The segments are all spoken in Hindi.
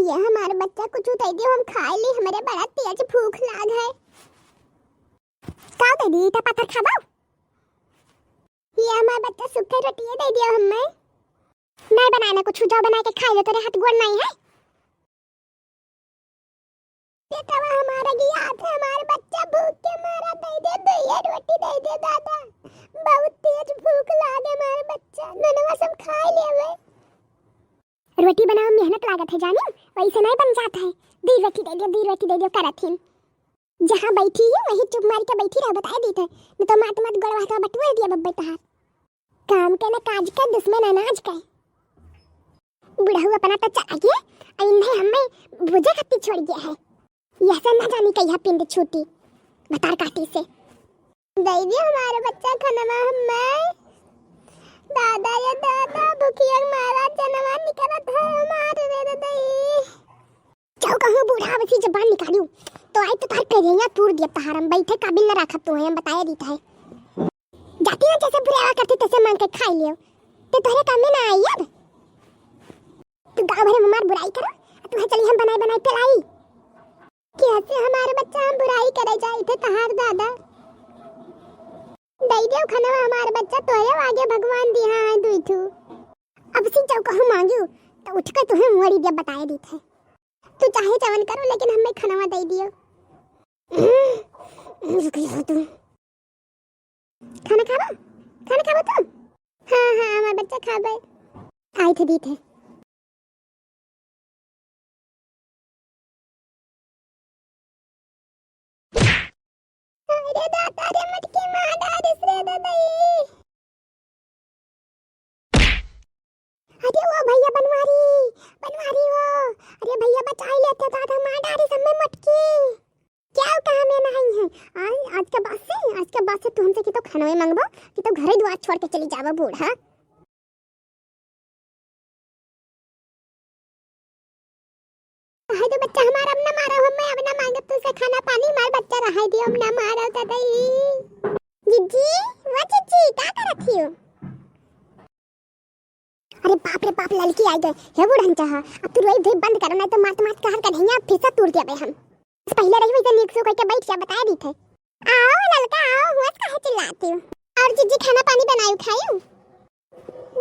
ये हमारे बच्चा कुछ दे दियो हम खा ली, हमारे बड़ा तेज भूख लाग है। का दे दी ता पत्थर खाबो। ये हमारा बच्चा सूखे रोटी दे दियो हमें। नहीं बनाना कुछ जाओ बना के खा लो, तेरे हाथ गोड़ नहीं है। ये तवा हमारा गया था, हमारे बच्चा भूख के मारा दे ये रोटी दे दे दादा, बहुत तेज भूख लागे हमारे बच्चा, ननवा सब खा लेवे। रोटी बनाओ मेहनत लागत है जाने, वैसे नहीं बन जाता है। दी रोटी दे दो करथिन। जहां बैठी है वहीं चुप मार के बैठी रह, बताए दी थे न तो मात मत गड़वा था बटुआ दिया बब्बे तहार। काम के न काज का दुश्मन अनाज का। बुढ़ऊ अपना तो चला गया, इन्हें हमें भुजे खत्ती छोड़ गया है। ऐसा ना जानी कहिया पिंड छूटी बतार काटी से। दे दियो हमारे बच्चा खाना हमें। दादा या दादा भूखिया मारा जनवा निकलत है हमारे रे दई। जाओ कहूं बूढ़ा वसी जबान निकालियो तो आई तो तार करेया तूर दिया तहारम बैठे काबिल न रखब तो हम बताया दीता है। जाती ना जैसे बुलावा करती तैसे मांग के खा लियो तो तोरे काम में ना आई। अब तू गांव भरे में मार बुराई करो, तू चली हम बनाई पिलाई। कैसे हमारे बच्चा हम बुराई करे जाए थे तहार दादा। दई दियो खाना हमारे बच्चा तोरे आगे भगवान दिया है दुई थू। अब सी जाओ कहूं मांगियो तो उठ के तुम्हें मोड़ी दिया बताया दी थे। तू चाहे चवन करो लेकिन हमें खाना दे दियो। तू खाना खाबो तू। हाँ हमारा बच्चा खाबे आई थे दी थे। अरे दादा रे मटकी मार डालिस रे दादाई। अरे वो भैया बनवारी वो, अरे भैया बचाई लेते दादा मार डालिस हमें मटकी। क्या कहा में नहीं है आज के बाद से तू हमसे की तो खाना में मांगबो कि तो घरे द्वार छोड़ के चली जाबो बूढ़ा। हाय तो बच्चा हमारा अब ना मारो, हमें अब ना मांगे तुझसे खाना पानी, मार बच्चा रहा दियो अब ना मारो दादाई। जीजी वो जीजी क्या कर रखी हो। अरे बाप रे बाप लड़की आई गए हे बुढ़न चाह। अब तू रोई बंद करो नहीं तो मात कहर कन्हैया फिर से तोड़ दिया हम। पहले रही वैसे नीक सो करके बैठ जा बताया दी थे। आओ ललका आओ, हुआ काहे चिल्लाती हो। और जीजी खाना पानी बनायो खायो।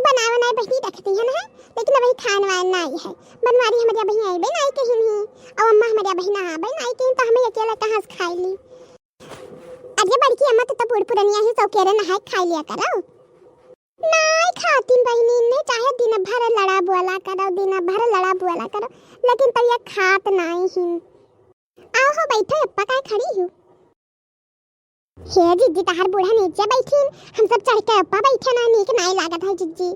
बनाओ नहीं बहनी रखती है ना, लेकिन वही खान वान नहीं है। बनवारी हमारी बहन आई बे नहीं कहीं नहीं, और अम्मा हमारी बहन आ बे नहीं कहीं, तो हमें अकेला कहां से खाई ली। अरे बड़की अम्मा तो बूढ़ पुरानिया ही तो केरे नहाए खा लिया करो। नहीं खाती बहनी ने, चाहे दिन भर लड़ा बुआला करो लेकिन तब ये खात नहीं ही। आओ हो बैठो अप्पा काय खड़ी हो। हे जीजी तहार बूढ़ा नीचे बैठी, हम सब चढ़ के अप्पा बैठे ना, नीक नहीं लागत है जीजी।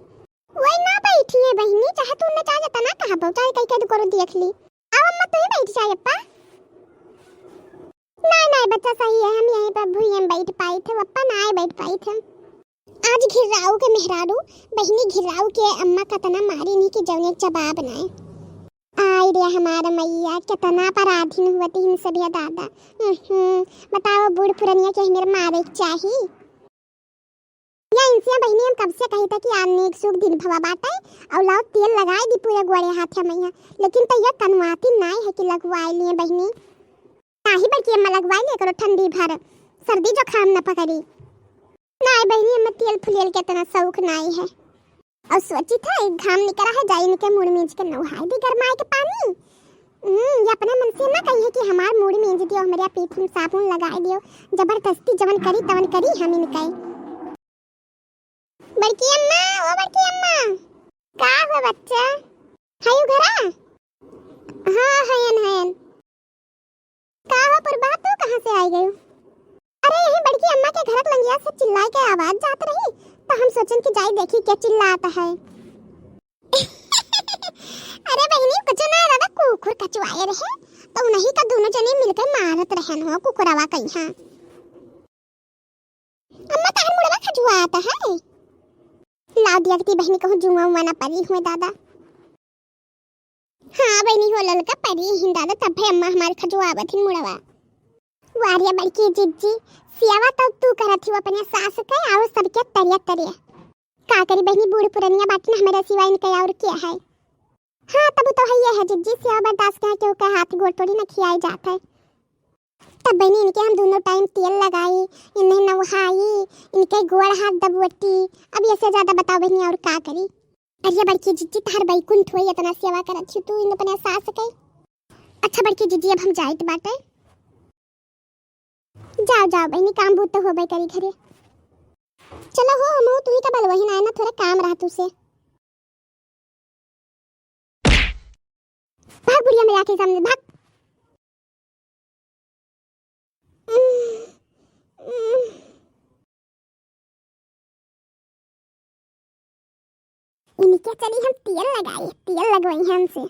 वही ना बैठी है बहनी, चाहे तू न चाहे तना कहा बहु चाहे कई कई करो देख ली। आओ अम्मा तू ही बैठ जाए अप्पा। नहीं बच्चा सही है, हम यहीं पर भूई में बैठ पाए थे, अप्पा ना बैठ पाए थे। आज घिराऊ के मेहरारू बहनी घिराऊ के अम्मा का तना मारी नहीं कि जौने जवाब नहीं। आई रे हमारा मैया कितना पराधीन हुआ तीन सभी दादा। बताओ बूढ़ पुरानिया के मेरे मारे चाहिए या इनसे बहनी हम कब से कही था कि आने एक सुख दिन भवा बाटे और लाओ तेल लगाए दी पूरे गोड़े हाथ मैया, लेकिन तो ये कनवाती नहीं है कि लगवाए लिए बहनी। नाही बल्कि अम्मा लगवाए ले करो ठंडी भर सर्दी जुकाम न पकड़ी। नहीं बहनी अम्मा तेल फुलेल के इतना शौक नहीं है, और सोची था घाम निकला है जाई के मुड़ मींज के नहाई दी गरमाए के पानी। ये अपने मन से ना कही है कि हमार मुड़ मींज दियो, हमारे पीठ में साबुन लगाए दियो, जबरदस्ती जवन करी तवन करी हम इनके। बड़की अम्मा का हो बच्चा हाय घरा। हां हयन का हो पुरबा तू कहां से आई गई। अरे यही बड़की अम्मा के घर लंगिया से चिल्लाए के आवाज जात रही तो हम सोचन कि जाई देखी क्या चिल्लाता है। अरे बहनी कुछ ना दादा कुकुर कचवाए रहे तो नहीं का दोनों जने मिलकर मारत रहन हो कुकुरवा कहीं। अम्मा तार मुड़वा खजुआता है लाओ दिया की बहनी कहूं जुआ ना परी हुए दादा। हाँ बहनी हो ललका परी ही दादा तब है अम्मा हमारे खजुआवत ही मुड़वा। वारिया बड़की जिज्जी सियावा तब तू करत ही अपने सास के और सबके तरिया का करी बहनी बूढ़ पुरानिया बात ना हमारे सिवाय इनका और क्या है। हाँ तब तो है ये है जिज्जी सेवा बर्दाश्त के क्यों का हाथ गोड़ थोड़ी ना खियाई जाता है। तब बनी इनके हम दोनों टाइम तेल लगाई, इन्हें नवहाई, इनके गोड़ हाथ दबवटी। अब ये से ज्यादा बताओ बहनी और का करी। अरे बड़की जिज्जी तार बैकुंठ होई इतना सेवा करत छी तू इन अपने सास के। अच्छा बड़की जिज्जी अब हम जाइत बाटे। जाओ जाओ बहनी काम भूत तो होबे करी घरे। चलो हो हम तू ही का बल वही ना है ना थोड़ा काम रहा तुसे। भाग बुढ़िया मेरे आंखें सामने भाग। इनके चली हम तेल लगाए, तेल लगवाई हमसे।